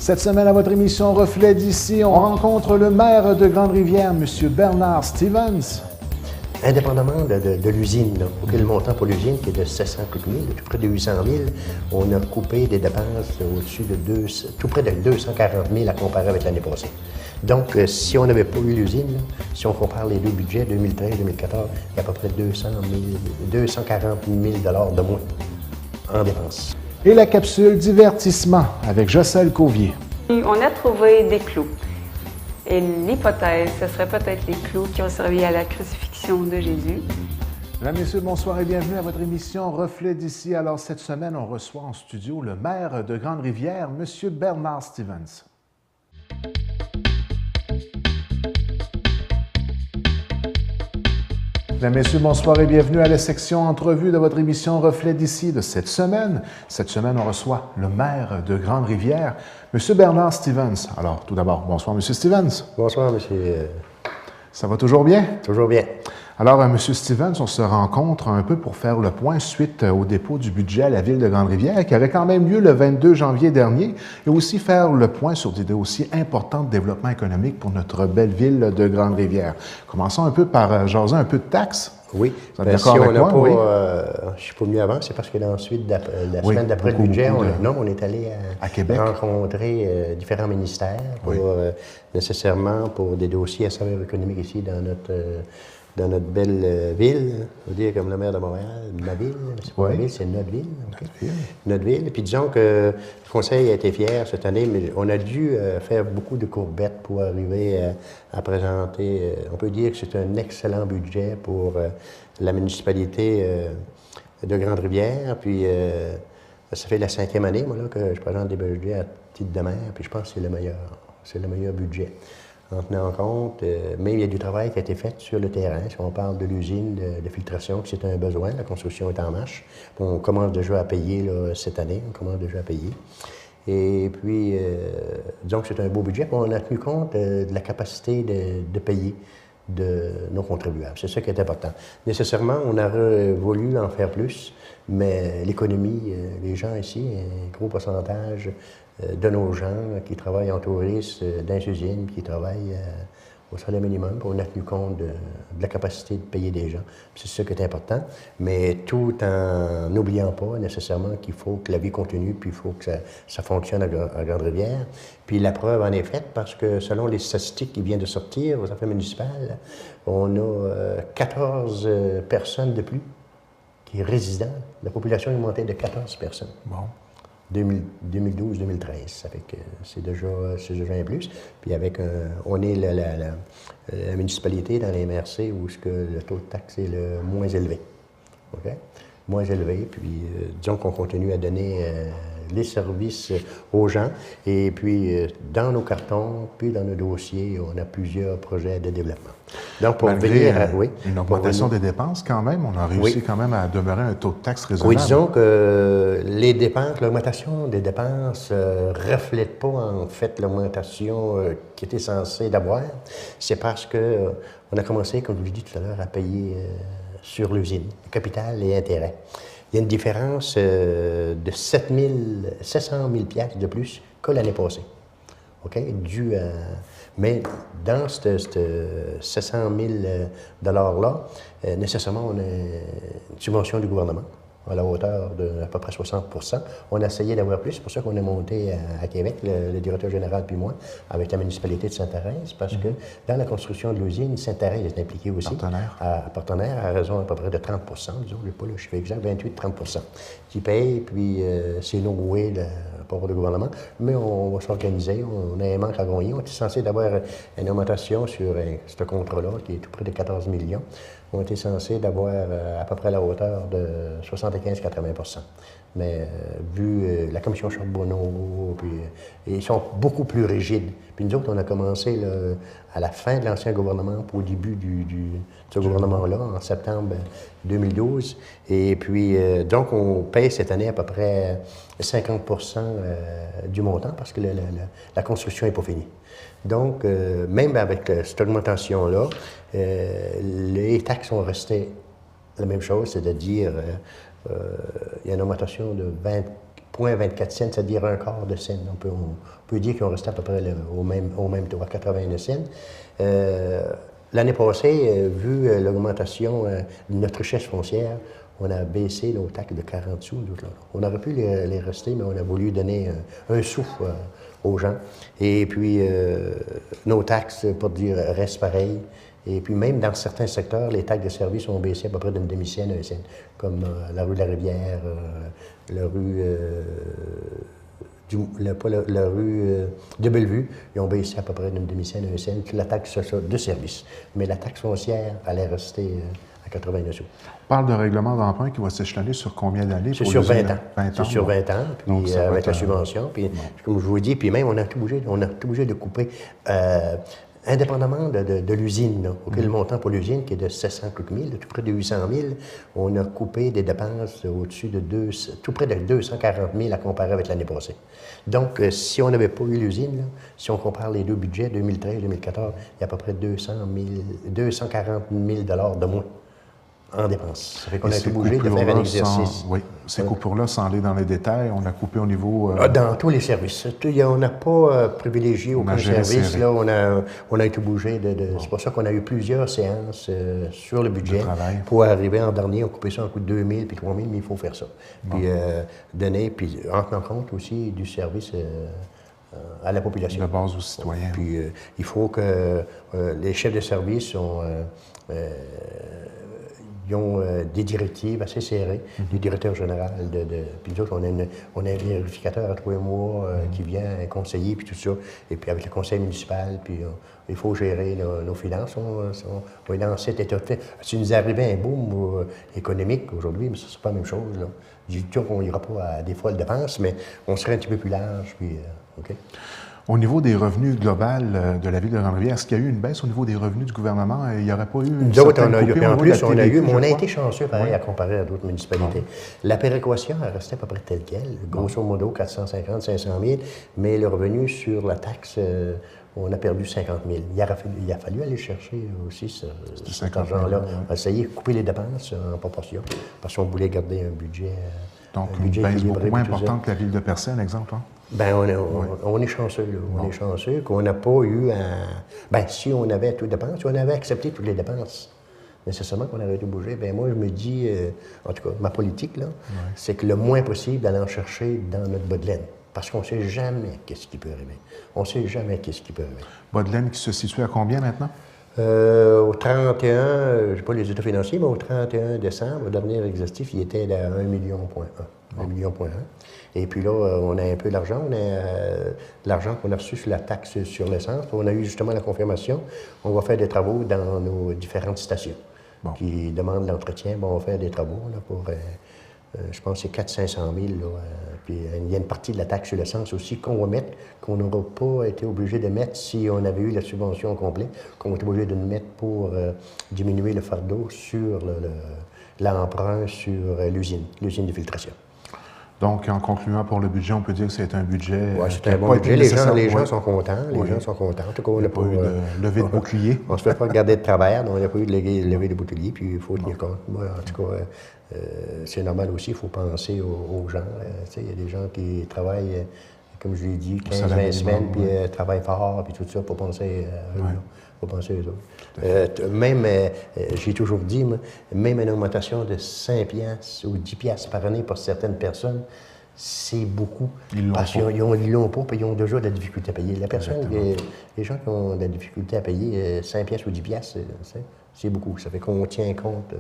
Cette semaine, à votre émission Reflet d'ici, on rencontre le maire de Grande-Rivière, M. Bernard Stevens. Indépendamment de l'usine, le montant pour l'usine qui est de 700 000, tout près de 800 000, on a coupé des dépenses au-dessus de tout près de 240 000 à comparer avec l'année passée. Donc, si on n'avait pas eu l'usine, si on compare les deux budgets, 2013-2014, il y a à peu près 240 000 $ de moins en dépenses. Et la capsule divertissement avec Jossel Cauvier. On a trouvé des clous. Et l'hypothèse, ce serait peut-être les clous qui ont servi à la crucifixion de Jésus. Mesdames, Messieurs, bonsoir et bienvenue à votre émission Reflet d'ici. Alors, cette semaine, on reçoit en studio le maire de Grande-Rivière, M. Bernard Stevens. Mesdames, Messieurs, bonsoir et bienvenue à la section entrevue de votre émission Reflet d'ici de cette semaine. Cette semaine, on reçoit le maire de Grande-Rivière, M. Bernard Stevens. Alors, tout d'abord, bonsoir, M. Stevens. Bonsoir, monsieur. Ça va toujours bien? Toujours bien. Alors, M. Stevens, on se rencontre un peu pour faire le point suite au dépôt du budget à la Ville de Grande-Rivière, qui avait quand même lieu le 22 janvier dernier, et aussi faire le point sur des dossiers importants de développement économique pour notre belle ville de Grande-Rivière. Commençons un peu par jaser un peu de taxes. Oui. Vous êtes d'accord avec moi? Oui. Je ne suis pas venu avant, c'est parce que ensuite, la semaine d'après le budget, on est allé à Québec rencontrer différents ministères pour, nécessairement pour des dossiers à saveur économique ici dans notre belle ville, on va dire comme le maire de Montréal, ma ville, c'est pas ma ville, c'est notre ville. Okay. Notre ville. Puis disons que le conseil a été fier cette année, mais on a dû faire beaucoup de courbettes pour arriver à présenter, on peut dire que c'est un excellent budget pour la municipalité de Grande-Rivière. Puis ça fait la 5e année, moi, là, que je présente des budgets à titre de maire, puis je pense que c'est le meilleur. C'est le meilleur budget. En tenant compte, mais il y a du travail qui a été fait sur le terrain. Si on parle de l'usine de filtration, c'est un besoin, la construction est en marche. On commence déjà à payer là, cette année, on commence déjà à payer. Et puis, disons que c'est un beau budget. On a tenu compte de la capacité de payer de nos contribuables. C'est ça qui est important. Nécessairement, on aurait voulu en faire plus, mais l'économie, les gens ici, un gros pourcentage de nos gens qui travaillent en tourisme, dans les usines, qui travaillent au salaire minimum, on a tenu compte de la capacité de payer des gens. C'est ça qui est important, mais tout en n'oubliant pas nécessairement qu'il faut que la vie continue, puis il faut que ça fonctionne à Grande-Rivière. Puis la preuve en est faite parce que selon les statistiques qui viennent de sortir aux affaires municipales, on a 14 personnes de plus qui sont résidents. La population est montée de 14 personnes. Bon. 2012-2013, ça fait que c'est déjà un plus. Puis avec on est la municipalité dans les MRC où ce que le taux de taxe est le moins élevé. OK? Moins élevé, puis disons qu'on continue à donner les services aux gens. Et puis, dans nos cartons, puis dans nos dossiers, on a plusieurs projets de développement. Donc, pour Malgré venir une augmentation des dépenses, quand même, on a réussi quand même à demeurer un taux de taxe raisonnable. Oui, disons que les dépenses, l'augmentation des dépenses ne reflète pas, en fait, l'augmentation qui était censée d'avoir. C'est parce que on a commencé, comme je vous l'ai dit tout à l'heure, à payer sur l'usine, capital et intérêt. Il y a une différence de 700 000 $ de plus que l'année passée. OK? Mais dans ce 700 000 $-là, nécessairement, on a une subvention du gouvernement à la hauteur de à peu près 60 %. On a essayé d'avoir plus, c'est pour ça qu'on est monté à Québec, le directeur général puis moi, avec la municipalité de Sainte-Thérèse, parce que dans la construction de l'usine, Sainte-Thérèse est impliquée aussi. Partenaire à raison à peu près de 30 %, disons, je n'ai pas le chiffre exact, 28-30 % qui payent, puis c'est loué par le gouvernement, mais on va s'organiser, on a un manque à gagner. On est censé d'avoir une augmentation sur ce contrat-là, qui est tout près de 14 millions. On était censé d'avoir à peu près la hauteur de 75-80 %. Mais vu la commission Charbonneau, puis ils sont beaucoup plus rigides. Puis nous autres, on a commencé là, à la fin de l'ancien gouvernement, puis au début de ce gouvernement-là, en septembre 2012. Et puis, donc, on paye cette année à peu près 50 % du montant parce que la construction n'est pas finie. Donc, même avec cette augmentation-là, les taxes sont restées la même chose, c'est-à-dire il y a une augmentation de 20 0,24 cents, c'est-à-dire un quart de cent. On peut dire qu'on restait à peu près au même taux, à 89 cents. L'année passée, vu l'augmentation de notre richesse foncière, on a baissé nos taxes de 40 sous. On aurait pu les rester, mais on a voulu donner un souffle aux gens. Et puis, nos taxes, pour dire, restent pareilles. Et puis, même dans certains secteurs, les taxes de service ont baissé à peu près d'une demi-cent à un cent, comme la rue de la Rivière, la rue... la rue de Bellevue, ils ont baissé à peu près d'une demi-cent à un cent, la taxe de service. Mais la taxe foncière allait rester à 89 sous. On parle de règlement d'emprunt qui va s'échelonner sur combien d'années? C'est sur 20 ans. C'est sur 20 ans, puis donc, avec la subvention. Puis, comme je vous dis, puis même, on a tout obligé de couper. Indépendamment de l'usine, le montant pour l'usine qui est de 700 000, tout près de 800 000, on a coupé des dépenses au-dessus de tout près de 240 000 à comparer avec l'année passée. Donc, si on n'avait pas eu l'usine, si on compare les deux budgets, 2013 et 2014, il y a à peu près 240 000 de moins en dépenses. Ça fait qu'on a été obligé de faire un exercice. Oui, ces coupures-là, sans aller dans les détails, on a coupé au niveau... Dans tous les services. On n'a pas privilégié aucun service. Là, on a été obligé de... C'est pour ça qu'on a eu plusieurs séances sur le budget pour arriver en dernier. On coupait ça en coût de 2 000 puis 3 000, mais il faut faire ça. Puis donner, puis en tenant compte aussi du service à la population. De base aux citoyens. Puis il faut que les chefs de service ils ont des directives assez serrées, du directeur général. Puis nous autres, on a un vérificateur à 3 mois qui vient, un conseiller, puis tout ça. Et puis avec le conseil municipal, puis il faut gérer nos finances. On est dans cet état de fait. S'il nous arrivait un boom économique aujourd'hui, mais ça, c'est pas la même chose. Là. Je dis qu'on n'ira pas à des folles dépenses, mais on serait un petit peu plus large. Puis, OK. Au niveau des revenus globaux de la Ville de Grande-Rivière, est-ce qu'il y a eu une baisse au niveau des revenus du gouvernement? Il n'y aurait pas eu une certaine coupure? En plus, on a été chanceux, pareil, à comparer à d'autres municipalités. La péréquation, elle restait à peu près telle quelle, grosso modo 450 500 000, mais le revenu sur la taxe, on a perdu 50 000. Il a fallu aller chercher aussi cet argent-là. On a essayé de couper les dépenses en proportion, parce qu'on voulait garder un budget. Donc, une baisse beaucoup moins importante que la Ville de Percé, un exemple, hein? Bien, on est chanceux, là. On est chanceux qu'on n'a pas eu à... Bien, si on avait toutes les dépenses, si on avait accepté toutes les dépenses, nécessairement qu'on aurait dû bouger, bien, moi, je me dis, en tout cas, ma politique, là, c'est que le moins possible d'aller en chercher dans notre bas de laine. Parce qu'on ne sait jamais qu'est-ce qui peut arriver. On ne sait jamais qu'est-ce qui peut arriver. Bas de laine qui se situe à combien maintenant? Au 31, je n'ai pas les états financiers, mais au 31 décembre, le dernier exhaustif, il était à 1,1 million. 1,1 million. Et puis là, on a un peu d'argent. On a l'argent qu'on a reçu sur la taxe sur l'essence. On a eu justement la confirmation. On va faire des travaux dans nos différentes stations qui demandent l'entretien. Bon, on va faire des travaux là, pour, je pense, que c'est 400-500 000. Puis il y a une partie de la taxe sur l'essence aussi qu'on va mettre, qu'on n'aura pas été obligé de mettre si on avait eu la subvention complète, qu'on va être obligé de mettre pour diminuer le fardeau sur l'emprunt sur l'usine de filtration. Donc, en concluant pour le budget, on peut dire que c'est un budget... Oui, c'est un bon budget. Les gens sont contents. Les gens sont contents. En tout cas, on n'a pas eu de levée de bouclier. On ne se fait pas regarder de travers, donc on n'a pas eu de levée de bouclier, puis il faut tenir compte. Moi, en tout cas, c'est normal aussi, il faut penser aux gens. Il y a des gens qui travaillent, comme je l'ai dit, 15-20 semaines, puis travaillent fort, puis tout ça, pour penser à eux. Faut penser aux autres. Même, j'ai toujours dit, même une augmentation de 5 piastres ou 10 piastres par année pour certaines personnes, c'est beaucoup. Parce qu'ils l'ont pas, puis ils ont déjà de la difficulté à payer. Les gens qui ont de la difficulté à payer 5 piastres ou 10 piastres, c'est beaucoup. Ça fait qu'on tient compte.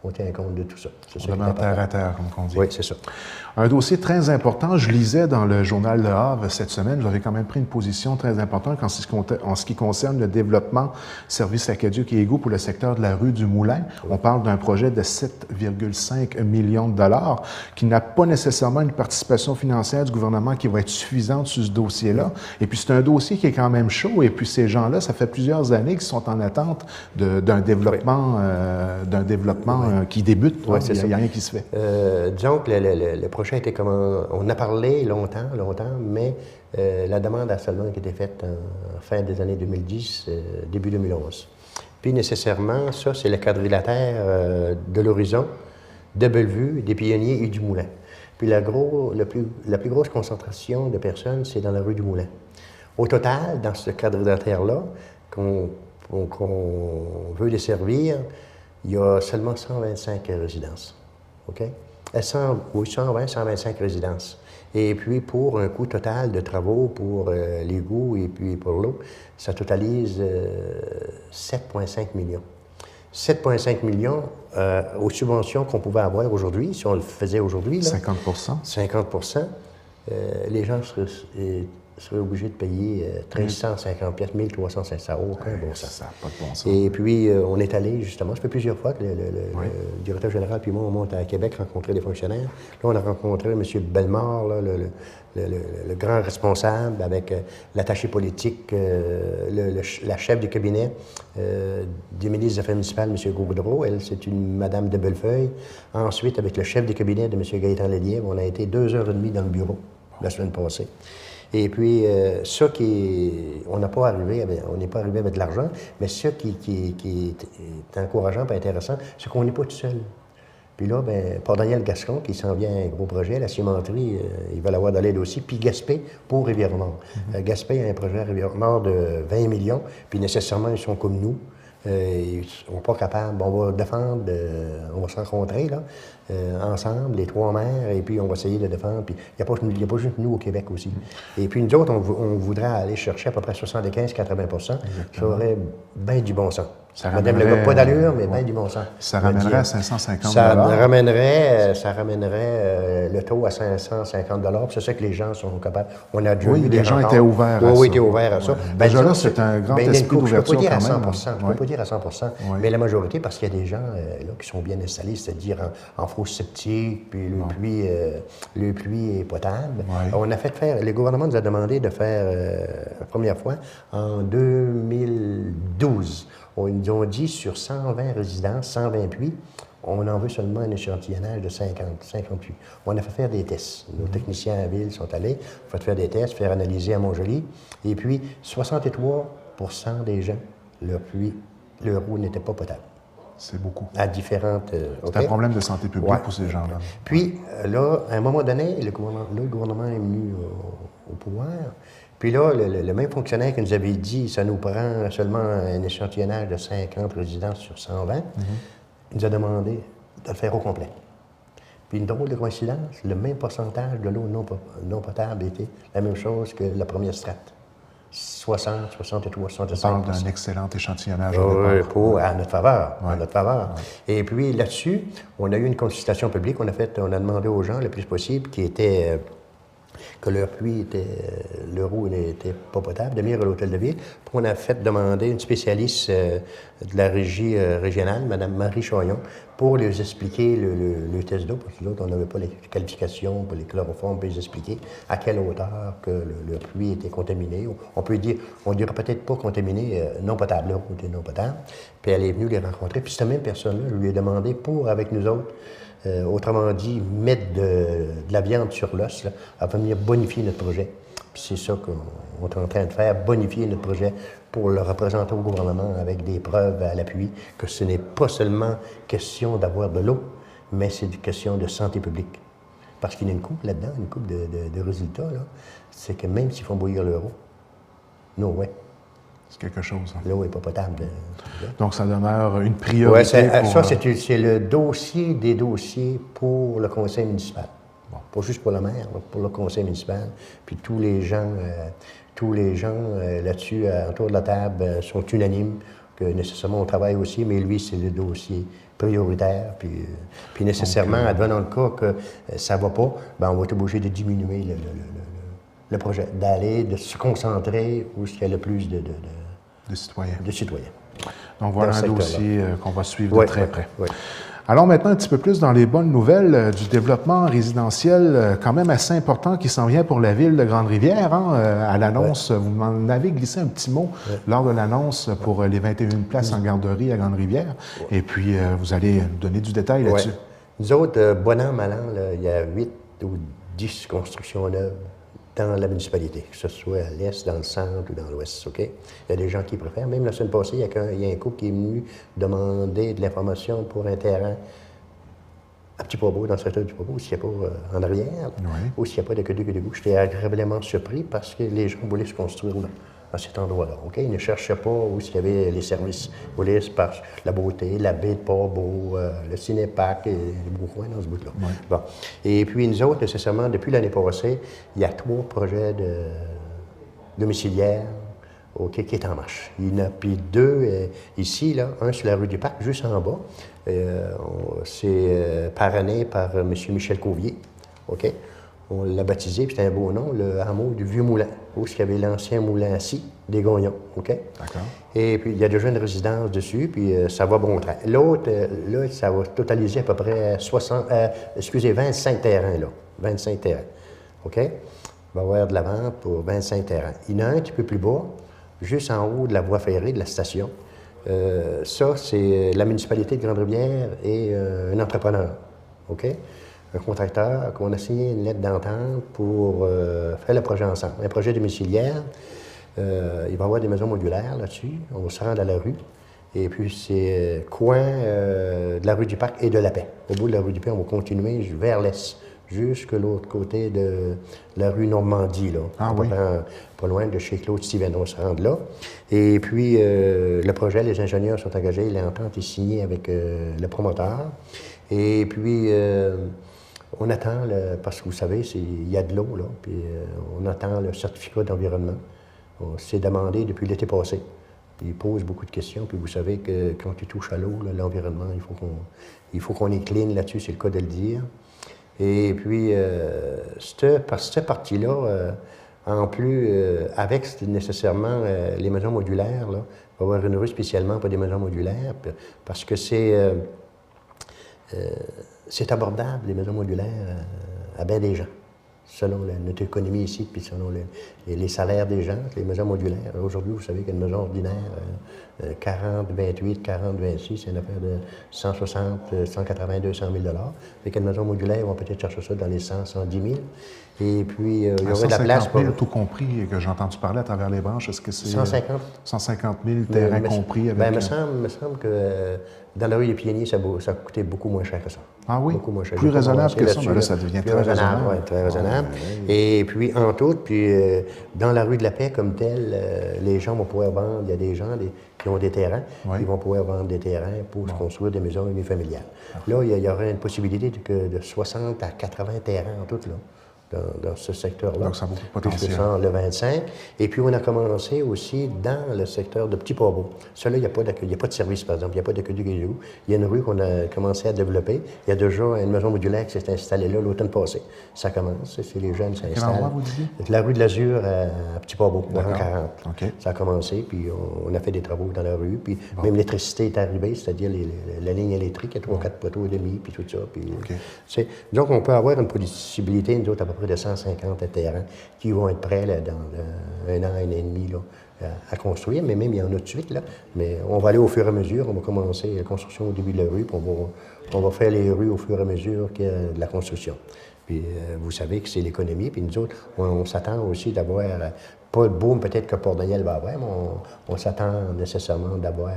On tient compte de tout ça. On demande terre à terre, comme on dit. Oui, c'est ça. Un dossier très important, je lisais dans le journal Le Havre cette semaine, j'avais quand même pris une position très importante en ce qui concerne le développement service aqueduc et égouts pour le secteur de la rue du Moulin. On parle d'un projet de 7,5 millions de dollars qui n'a pas nécessairement une participation financière du gouvernement qui va être suffisante sur ce dossier-là. Et puis, c'est un dossier qui est quand même chaud. Et puis, ces gens-là, ça fait plusieurs années qu'ils sont en attente d'un développement, qui débute. Il n'y a rien qui se fait. Disons que le projet était comme... On a parlé longtemps, mais la demande a seulement été faite en fin des années 2010, début 2011. Puis nécessairement, ça, c'est le quadrilatère de l'horizon de Bellevue, des Pionniers et du Moulin. Puis la plus grosse concentration de personnes, c'est dans la rue du Moulin. Au total, dans ce quadrilatère-là, qu'on veut desservir, il y a seulement 125 résidences. OK? 120, 125 résidences. Et puis, pour un coût total de travaux pour l'égout et puis pour l'eau, ça totalise 7,5 millions. 7,5 millions aux subventions qu'on pouvait avoir aujourd'hui, si on le faisait aujourd'hui. 50 50 les gens seraient obligés de payer 1350 pièces, 1305, ça n'a aucun bon sens. Ça n'a pas de bon sens. Et puis, on est allé, justement, ça fait plusieurs fois que le directeur général puis moi, on monte à Québec rencontrer des fonctionnaires. Là, on a rencontré M. Bellemare, là, le grand responsable, avec l'attaché politique, la chef du cabinet du ministre des Affaires municipales, M. Gaudreau. Elle, c'est une madame de Bellefeuille. Ensuite, avec le chef du cabinet de M. Gaétan Lelièvre, on a été 2h30 dans le bureau la semaine passée. Et puis, on n'est pas arrivé avec de l'argent, mais ce qui est encourageant et intéressant, c'est qu'on n'est pas tout seul. Puis là, bien, pour Daniel Gascon, qui s'en vient à un gros projet, la cimenterie, il va l'avoir dans l'aide aussi, puis Gaspé pour Rivière-Nord. Gaspé a un projet à Rivière-Nord de 20 millions, puis nécessairement, ils sont comme nous. Ils ne sont pas capables. On va défendre, on va se rencontrer là, ensemble, les trois maires, et puis on va essayer de défendre. Puis il n'y a pas juste nous au Québec aussi. Et puis nous autres, on voudrait aller chercher à peu près 75-80 %. Ça aurait bien du bon sens. Ça Madame le pas d'allure, mais bien du bon sens. Ça ramènerait à 550 ça ramènerait le taux à 550 $. C'est ça que les gens sont capables. On a déjà les gens étaient ouverts à ça. Oui, étaient ouverts à ça. Ouais. Ben, déjà là, c'est un grand esprit d'ouverture quand même. Je ne peux pas dire à 100 mais la majorité, parce qu'il y a des gens là, qui sont bien installés, c'est-à-dire en fosse septique, puis le puits est potable. Ouais. On a fait faire, le gouvernement nous a demandé de faire, la première fois, en 2012. Ils nous ont dit, sur 120 résidences, 120 puits, on en veut seulement un échantillonnage de 50 puits. On a fait faire des tests. Nos techniciens à la ville sont allés, fait faire des tests, faire analyser à Montjoly. Et puis, 63 % des gens, leur eau n'était pas potable. C'est beaucoup. À différentes... C'est un problème de santé publique pour ces gens-là. Puis, là, à un moment donné, le gouvernement est venu au pouvoir. Puis là, le même fonctionnaire qui nous avait dit ça nous prend seulement un échantillonnage de 50 résidences sur 120, il nous a demandé de le faire au complet. Puis une drôle de coïncidence, le même pourcentage de l'eau non potable était la même chose que la première strate. 60, 63, 65 On parle d'un excellent échantillonnage à notre faveur. À notre faveur. Et puis là-dessus, on a eu une consultation publique. On a demandé aux gens le plus possible qui était... que leur eau n'était pas potable, de venir à l'hôtel de ville. Puis on a fait demander une spécialiste de la régie régionale, Mme Marie Choyon, pour les expliquer le test d'eau, parce que nous autres, on n'avait pas les qualifications pour les chloroformes, pour les expliquer à quelle hauteur que le puits était contaminé. On dirait peut-être pas contaminé, non potable, l'eau était non potable. Puis elle est venue les rencontrer. Puis cette même personne-là, je lui ai demandé pour, avec nous autres, autrement dit, mettre de la viande sur l'os, afin de venir bonifier notre projet. Puis c'est ça qu'on est en train de faire, bonifier notre projet pour le représenter au gouvernement avec des preuves à l'appui, que ce n'est pas seulement question d'avoir de l'eau, mais c'est une question de santé publique. Parce qu'il y a une coupe là-dedans, une coupe de résultats, là, c'est que même s'ils font bouillir leur eau, c'est quelque chose. L'eau n'est pas potable. Donc, ça demeure une priorité. Ça, c'est le dossier des dossiers pour le conseil municipal. Bon, pas juste pour le maire, pour le conseil municipal. Puis tous les gens là-dessus, autour de la table, sont unanimes que nécessairement on travaille aussi, mais lui, c'est le dossier prioritaire. Puis nécessairement, advenant le cas que ça ne va pas, on va être obligé de diminuer le projet, de se concentrer où il y a le plus de citoyens. Donc voilà un dossier qu'on va suivre de très près. Allons maintenant un petit peu plus dans les bonnes nouvelles du développement résidentiel quand même assez important qui s'en vient pour la ville de Grande-Rivière. À l'annonce, vous m'en avez glissé un petit mot lors de l'annonce pour les 21 places en garderie à Grande-Rivière. Et puis, vous allez nous donner du détail là-dessus. Nous autres, bon an, mal an, il y a 8 ou 10 constructions neuves dans la municipalité, que ce soit à l'est, dans le centre ou dans l'ouest, OK? Il y a des gens qui préfèrent. Même la semaine passée, il y a un couple qui est venu demander de l'information pour un terrain à Petit-Poibeau, dans le secteur du Petit-Poibeau, s'il n'y a pas en arrière, ou s'il n'y a pas d'aqueduc et d'égout. J'étais agréablement surpris parce que les gens voulaient se construire là, à cet endroit-là. Okay? Ils ne cherchaient pas où il y avait les services. Ils voulaient se passer la beauté, la baie de Port-Beau, le Cinépac, et les beaux coins dans ce bout-là. Bon. Et puis nous autres, nécessairement, depuis l'année passée, il y a 3 projets de domiciliaires qui est en marche. Il y en a puis 2 ici, là, un sur la rue du Parc, juste en bas. C'est parrainé par M. Michel Couvier. OK? On l'a baptisé, puis c'est un beau nom, le hameau du Vieux-Moulin, où il y avait l'ancien moulin assis des Gognons. OK? D'accord. Et puis, il y a déjà une résidence dessus, puis ça va bon train. L'autre, là, ça va totaliser à peu près 25 terrains, là. 25 terrains. OK? Il va y avoir de la vente pour 25 terrains. Il y en a un petit peu plus bas, juste en haut de la voie ferrée de la station. Ça, c'est la municipalité de Grande-Rivière et un entrepreneur. OK? Un contracteur qu'on a signé une lettre d'entente pour faire le projet ensemble. Un projet domiciliaire. Il va y avoir des maisons modulaires là-dessus. On va se rendre à la rue. Et puis, c'est coin de la rue du Parc et de la Paix. Au bout de la rue du Paix, on va continuer vers l'est, jusque l'autre côté de la rue Normandie, là. Ah oui. Pas loin de chez Claude Steven. On se rend là. Et puis, le projet, les ingénieurs sont engagés. L'entente est signée avec le promoteur. Et puis, on attend, parce que vous savez, il y a de l'eau, là, puis on attend le certificat d'environnement. On s'est demandé depuis l'été passé. Il pose beaucoup de questions, puis vous savez que quand tu touches à l'eau, l'environnement, il faut qu'on est clean là-dessus, c'est le cas de le dire. Et puis, cette partie-là, en plus, avec nécessairement les maisons modulaires, là, il va y avoir une rue spécialement pour des maisons modulaires, parce que c'est abordable, les maisons modulaires, à bien des gens, selon notre économie ici, puis selon les salaires des gens, les maisons modulaires. Aujourd'hui, vous savez qu'une maison ordinaire, 40-28, 40-26, c'est une affaire de 160, 180, 200 000 $. Fait qu'une maison modulaire, on va peut-être chercher ça dans les 100, 110 000. Et puis, il y aurait de la place pour... 000, tout compris, que j'ai entendu parler à travers les branches, est-ce que c'est... 150. 150 000 terrains compris avec... Bien, il me semble que dans la rue des Pionniers, ça a coûté beaucoup moins cher que ça. Ah oui? Beaucoup moins cher. Plus raisonnable que ça, mais là, ça devient très raisonnable. Oui, très raisonnable. Et puis, en tout, puis dans la rue de la Paix comme telle, les gens vont pouvoir vendre, il y a des gens qui ont des terrains, ils vont pouvoir vendre des terrains pour se construire des maisons unifamiliales. Là, il y aurait une possibilité de 60 à 80 terrains en tout, là. Dans ce secteur-là. Donc, ça a beaucoup de potentiel. Le 25. Et puis, on a commencé aussi dans le secteur de Petit-Poibeau. Ça, là, il n'y a pas de service, par exemple. Il n'y a pas d'aqueduc et d'égout. Il y a une rue qu'on a commencé à développer. Il y a déjà une maison modulaire qui s'est installée là l'automne passé. Ça commence. C'est les jeunes qui s'installent. Quel endroit, vous disiez? La rue de l'Azur à Petit-Poibeau, dans 40. Okay. Ça a commencé, puis on a fait des travaux dans la rue. Puis même l'électricité est arrivée, c'est-à-dire la ligne électrique, il y a 3-4 poteaux et demi, puis tout ça. Puis, donc, on peut avoir une possibilité, nous autres, à peu près de 150 terrains qui vont être prêts là, dans un an et demi là, à construire, mais même il y en a tout de suite. Là. Mais on va aller au fur et à mesure. On va commencer la construction au début de la rue, puis on va faire les rues au fur et à mesure qu'il y a de la construction. Puis vous savez que c'est l'économie, puis nous autres, on s'attend aussi d'avoir, pas le boom peut-être que Port-Daniel va avoir, mais on s'attend nécessairement d'avoir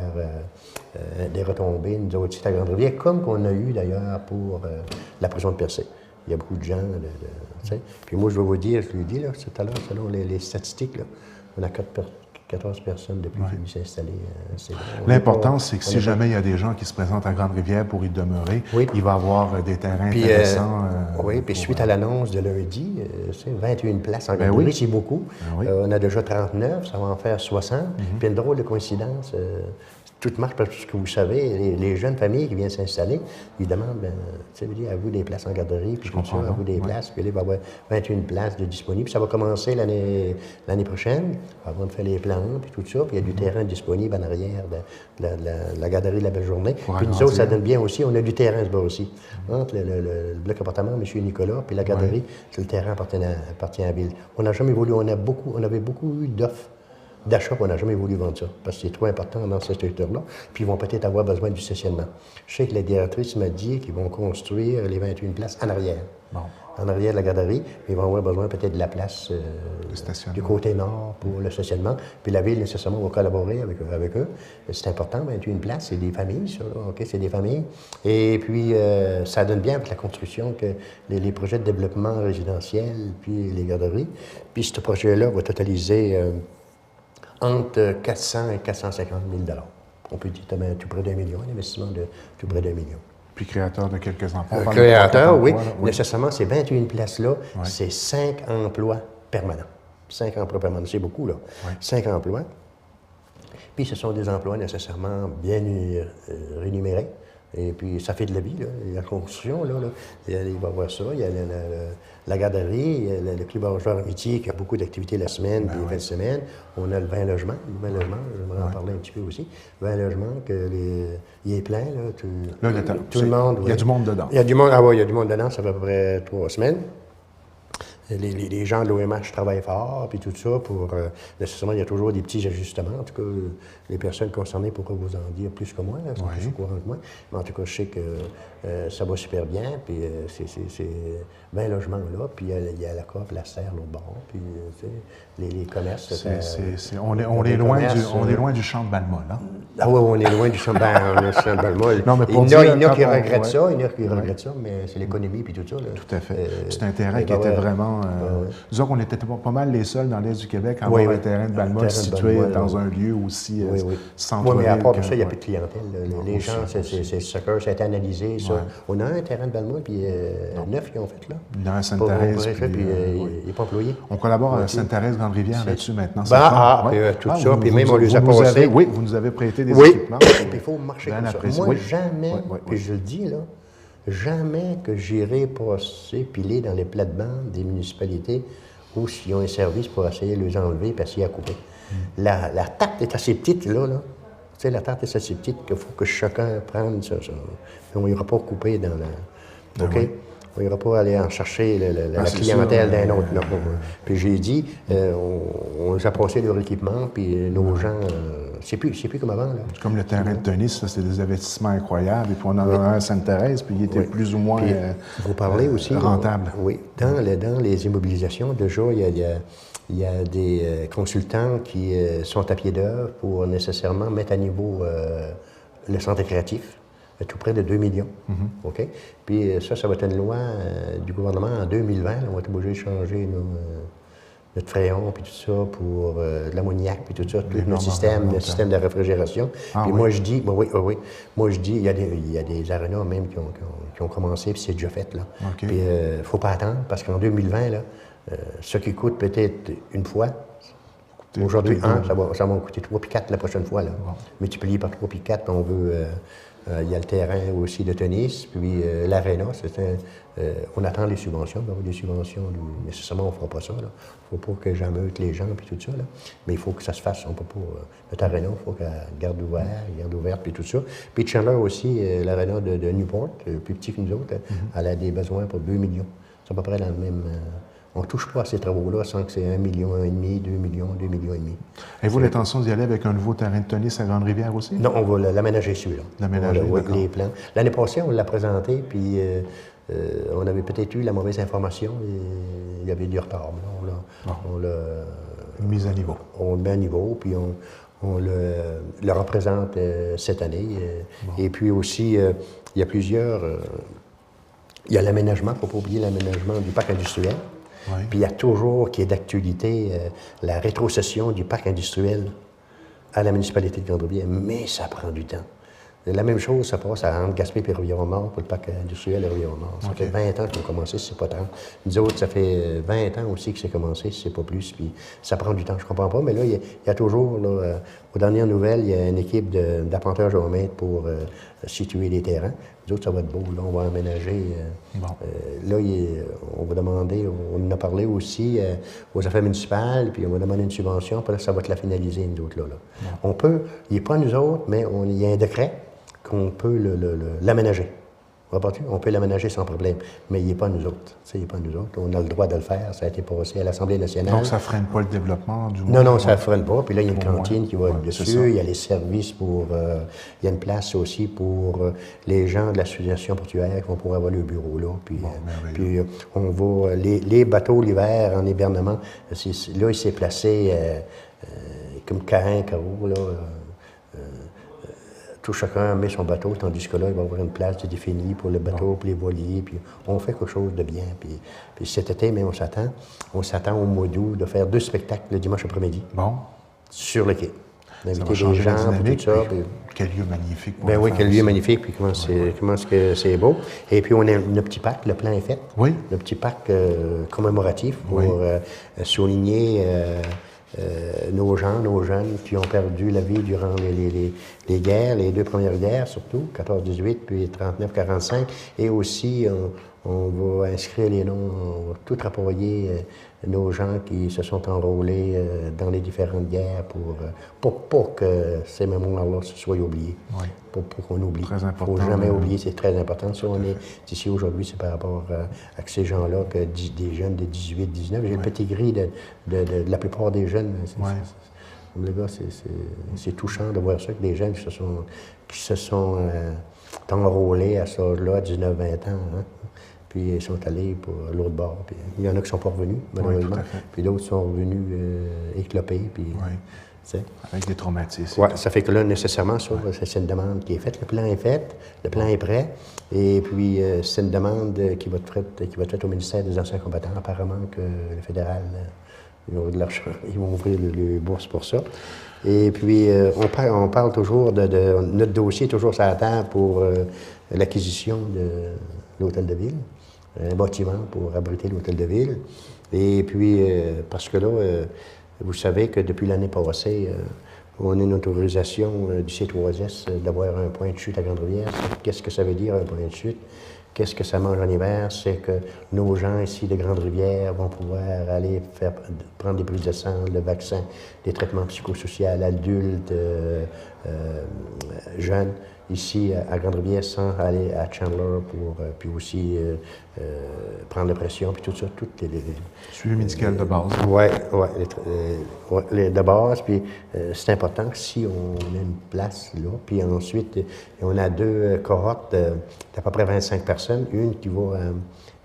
des retombées, nous autres, ici à Grande-Rivière, comme qu'on a eu d'ailleurs pour la prison de Percé. Il y a beaucoup de gens. Puis moi, je vais vous dire, je lui dis là, tout à l'heure, selon les statistiques, là, on a 14 personnes depuis qu'ils s'est installé. L'important, c'est que si jamais il y a des gens qui se présentent à Grande-Rivière pour y demeurer, il va y avoir des terrains intéressants. Puis suite à l'annonce de lundi, c'est 21 places en garderie, c'est beaucoup. On a déjà 39, ça va en faire 60. Puis une drôle de coïncidence. Tout marche parce que vous savez, les jeunes familles qui viennent s'installer, ils demandent, à vous des places en garderie, puis tout ça, à vous des places, puis là, il va y avoir 21 places de disponibles. Ça va commencer l'année prochaine, avant de faire les plans, puis tout ça, puis il y a du terrain disponible en arrière de la garderie de la Belle Journée. Puis nous autres, ça donne bien aussi, on a du terrain ce bas aussi. Entre le bloc appartement, M. Nicolas, puis la garderie, c'est le terrain appartient à la ville. On n'a jamais voulu, on avait beaucoup eu d'offres d'achat, on n'a jamais voulu vendre ça, parce que c'est trop important dans ce secteur-là, puis ils vont peut-être avoir besoin du stationnement. Je sais que la directrice m'a dit qu'ils vont construire les 21 places en arrière. Bon. en arrière de la garderie. Ils vont avoir besoin peut-être de la place du côté nord pour le stationnement. Puis la ville, nécessairement, va collaborer avec eux. C'est important, 21 places, c'est des familles, ça, là, OK? C'est des familles. Et puis, ça donne bien avec la construction que les projets de développement résidentiel, puis les garderies. Puis ce projet-là va totaliser entre 400 et 450 000 $. On peut dire tout près d'1 million, un investissement de tout près d'1 million. Puis créateur de quelques emplois. Créateur, oui. Nécessairement, ces 21 places-là, c'est 5 emplois permanents. 5 emplois permanents, c'est beaucoup, là. 5 emplois. Puis ce sont des emplois nécessairement bien rémunérés. Et puis, ça fait de la vie, là. La construction, là, il va y avoir ça. Il y a la garderie, il y a le club Joueur Amitié qui a beaucoup d'activités la semaine, puis les fins de semaine. On a le 20 logements. Le 20 logements, j'aimerais en parler un petit peu aussi. 20 logements, il est plein, là. Tout le monde. Il y a du monde dedans. Il y a du monde, il y a du monde dedans, ça fait à peu près 3 semaines. Les gens de l'OMH travaillent fort, puis tout ça, pour... nécessairement, il y a toujours des petits ajustements. En tout cas, les personnes concernées pourraient vous en dire plus que moi, là, sont plus au courant que moi. Mais en tout cas, je sais que ça va super bien, puis c'est 20 logements là, puis il y a la coop, la serre, l'autre bord, puis les commerces... On est loin du champ de Balma, là. Ah oui, on est loin du champ de Balma. Non, mais il y en a qui regrettent ça, il y en a qui regrettent ça, mais c'est l'économie, puis tout ça. Là. Tout à fait. C'est un terrain qui était vraiment... disons qu'on était pas mal les seuls dans l'Est du Québec à avoir un terrain de Balma situé dans un lieu aussi central. Oui, mais à part de ça, il n'y a plus de clientèle. Les gens, c'est soccer, ça a été analysé, ça. On a un terrain de Balma, puis 9 qui ont fait, là. Il y en a à Sainte-Thérèse, puis il n'est pas employé. On collabore à Sainte-Thérèse, Grande-Rivière là-dessus maintenant. Tout ça, puis même on les a passés. Oui, vous nous avez prêté des équipements. Puis il faut marcher comme ça. Moi, jamais, puis je le dis, là, jamais que j'irai passer piler dans les plates-bandes des municipalités où s'ils ont un service pour essayer de les enlever et essayer à couper. La tarte est assez petite, là. Tu sais, la tarte est assez petite qu'il faut que chacun prenne ça. On n'ira pas couper dans la... OK? On n'ira pas aller en chercher la clientèle d'un autre. Non. Puis j'ai dit, on les a passé leur équipement, puis nos gens... c'est plus comme avant. Là. C'est comme le terrain de tennis, c'est des investissements incroyables. Et puis on en a un à Sainte-Thérèse, puis il était plus ou moins vous parlez aussi, rentable. Oui. Dans les immobilisations, déjà, il y a des consultants qui sont à pied d'œuvre pour nécessairement mettre à niveau le centre récréatif. Tout près de 2 millions. OK? Puis ça va être une loi du gouvernement en 2020. Là, on va être obligé de changer notre fréon, puis tout ça, pour l'ammoniac, puis tout ça, tout le système de réfrigération. Puis moi, je dis, moi, je dis, il y a des arénas même qui ont commencé, puis c'est déjà fait, là. Okay. Puis il ne faut pas attendre, parce qu'en 2020, là, ce qui coûte peut-être une fois, aujourd'hui, ça va coûter 3 puis 4 la prochaine fois, là. Multiplié par 3 puis 4, on veut... il y a le terrain aussi de tennis, puis l'aréna, on attend les subventions, on va avoir des subventions, nécessairement on ne fera pas ça, il ne faut pas que j'ameute les gens, puis tout ça, là. Mais il faut que ça se fasse, on peut pas, notre aréna, il faut qu'elle garde ouverte, puis tout ça. Puis Chandler aussi, l'aréna de Newport, plus petit que nous autres, elle a des besoins pour 2 millions, c'est à peu près dans le même... on ne touche pas à ces travaux-là sans que c'est 1,5 million, 2 millions, 2,5 millions. Avez-vous l'intention d'y aller avec un nouveau terrain de tennis à Grande-Rivière aussi? Non, on va l'aménager celui-là. L'aménager, d'accord. Les plans. L'année passée, on l'a présenté, puis on avait peut-être eu la mauvaise information et il y avait du retard. On l'a mis à niveau. On le met à niveau, puis on le représente cette année. Et puis aussi, il y a plusieurs... il y a l'aménagement, il ne faut pas oublier l'aménagement du parc industriel. Oui. Puis il y a toujours, qui est d'actualité, la rétrocession du parc industriel à la municipalité de Grande-Rivière, mais ça prend du temps. La même chose, ça passe entre Gaspé et Rivière-Nord pour le parc industriel à Rivière-Nord. Ça fait 20 ans qu'on a commencé, si c'est pas 30. Nous autres, ça fait 20 ans aussi que c'est commencé, si c'est pas plus, puis ça prend du temps. Je comprends pas, mais là, il y a toujours, là, aux dernières nouvelles, il y a une équipe d'apprenteurs géomètres pour situer les terrains. Nous autres, ça va être beau, là, on va aménager. Là, on va demander, on en a parlé aussi aux affaires municipales, puis on va demander une subvention, puis là, ça va être la finaliser, nous autres, là. On peut, il n'est pas nous autres, mais il y a un décret qu'on peut l'aménager. On peut l'aménager sans problème, mais il n'est pas nous autres. Il n'est pas nous autres. On a le droit de le faire. Ça a été passé à l'Assemblée nationale. Donc, ça ne freine pas le développement du monde? Non, ça ne freine pas. Puis là, il y a une cantine qui va dessus. Il y a les services pour... il y a une place aussi pour les gens de l'association portuaire qui vont pouvoir avoir le bureau là. Puis, on va... Les bateaux l'hiver en hébernement, là, il s'est placé comme carré, carreau, là... tout chacun met son bateau, tandis que là, il va y avoir une place définie pour le bateau, pour les voiliers, puis on fait quelque chose de bien. Puis cet été, même, on s'attend au mois d'août de faire 2 spectacles le dimanche après-midi. Bon. Sur le quai. Inviter des gens, tout ça. Quel lieu magnifique. Ben oui, quel lieu magnifique, puis comment c'est beau. Et puis on a le petit parc, le plan est fait. Oui. Le petit parc commémoratif pour souligner... nos gens, nos jeunes qui ont perdu la vie durant les guerres, les 2 premières guerres surtout, 14-18 puis 39-45. Et aussi, on va inscrire les noms, on va tout rapporter nos gens qui se sont enrôlés dans les différentes guerres pour pas que ces mémoires-là soient oubliées. Oui. Pour qu'on oublie. Très important. Il ne faut jamais oublier, c'est très important. Si on est ici aujourd'hui, c'est par rapport à ces gens-là, que des jeunes de 18, 19. J'ai le petit gris de la plupart des jeunes. Les gars, c'est touchant de voir ça, que des jeunes qui se sont enrôlés à ce âge-là, 19-20 ans. Hein? Puis ils sont allés pour l'autre bord. Puis, il y en a qui ne sont pas revenus, malheureusement. Puis d'autres sont revenus éclopés. Puis, avec des traumatismes. Oui, ça fait que là, nécessairement, ça, c'est une demande qui est faite. Le plan est fait, le plan est prêt. Et puis, c'est une demande qui va être faite au ministère des Anciens combattants. Apparemment que le fédéral, ils vont ouvrir le bourse pour ça. Et puis, on parle toujours de notre dossier, toujours sur la table pour l'acquisition de l'hôtel de ville, un bâtiment pour abriter l'hôtel de ville. Et puis, parce que là, vous savez que depuis l'année passée, on a une autorisation du C3S d'avoir un point de chute à Grande-Rivière. Qu'est-ce que ça veut dire, un point de chute? Qu'est-ce que ça mange en hiver? C'est que nos gens ici de Grande-Rivière vont pouvoir aller prendre des prises de sang, le vaccin, des traitements psychosociaux adultes, jeunes, ici à Grande-Rivière, sans aller à Chandler pour puis aussi prendre la pression, puis tout ça, toutes les suivi médical de base. Oui, de base. Puis c'est important que si on a une place là, puis ensuite, on a 2 cohortes d'à peu près 25 personnes, une qui va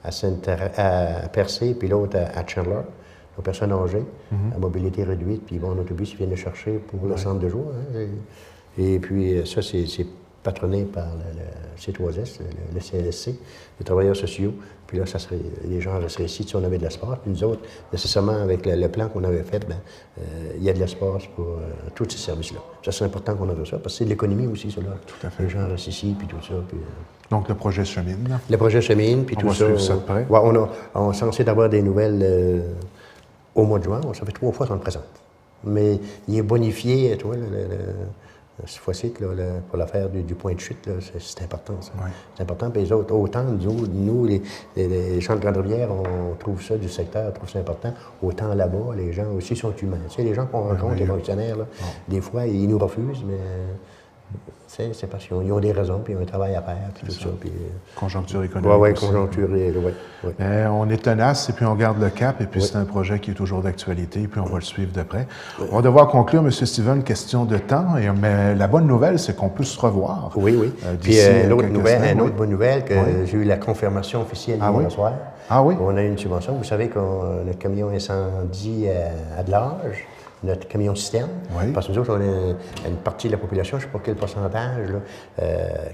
à Percé, puis l'autre à Chandler, aux personnes âgées, à mobilité réduite, puis ils vont en autobus, ils viennent les chercher pour le centre de jour. Hein, et puis ça, c'est patronné par le C3S, le CLSC, les travailleurs sociaux. Puis là, les gens resteraient ici si on avait de l'espace. Puis nous autres, nécessairement, avec le plan qu'on avait fait, il y a de l'espace pour tous ces services-là. Ça, c'est important qu'on ait ça, parce que c'est de l'économie aussi, ça. Tout à fait. Les gens restent ici, puis tout ça. Puis, donc, le projet chemine. Le projet chemine, puis tout ça. On va suivre ça de près. Ouais, on est censé avoir des nouvelles au mois de juin. Ça fait 3 fois qu'on le présente. Mais il est bonifié, tu vois, cette fois-ci, pour l'affaire du point de chute, c'est important, ça. Oui. C'est important. Puis les autres, autant nous les gens de Grande-Rivière, on trouve ça du secteur, on trouve ça important. Autant là-bas, les gens aussi sont humains. Tu sais, les gens qu'on rencontre, les fonctionnaires, là, des fois, ils nous refusent, mais c'est parce qu'ils ont des raisons, puis ils ont un travail à faire, puis tout ça. Puis, conjoncture économique. Oui, conjoncture, oui. On est tenace, et puis on garde le cap, et puis c'est un projet qui est toujours d'actualité, et puis on va le suivre de près. On va devoir conclure, M. Steven, question de temps, mais la bonne nouvelle, c'est qu'on peut se revoir. Oui. Puis une autre bonne nouvelle, que j'ai eu la confirmation officielle hier soir. Ah oui? On a eu une subvention. Vous savez que notre camion incendie à Delage, notre camion citerne, parce que nous autres, on a une partie de la population, je ne sais pas quel pourcentage,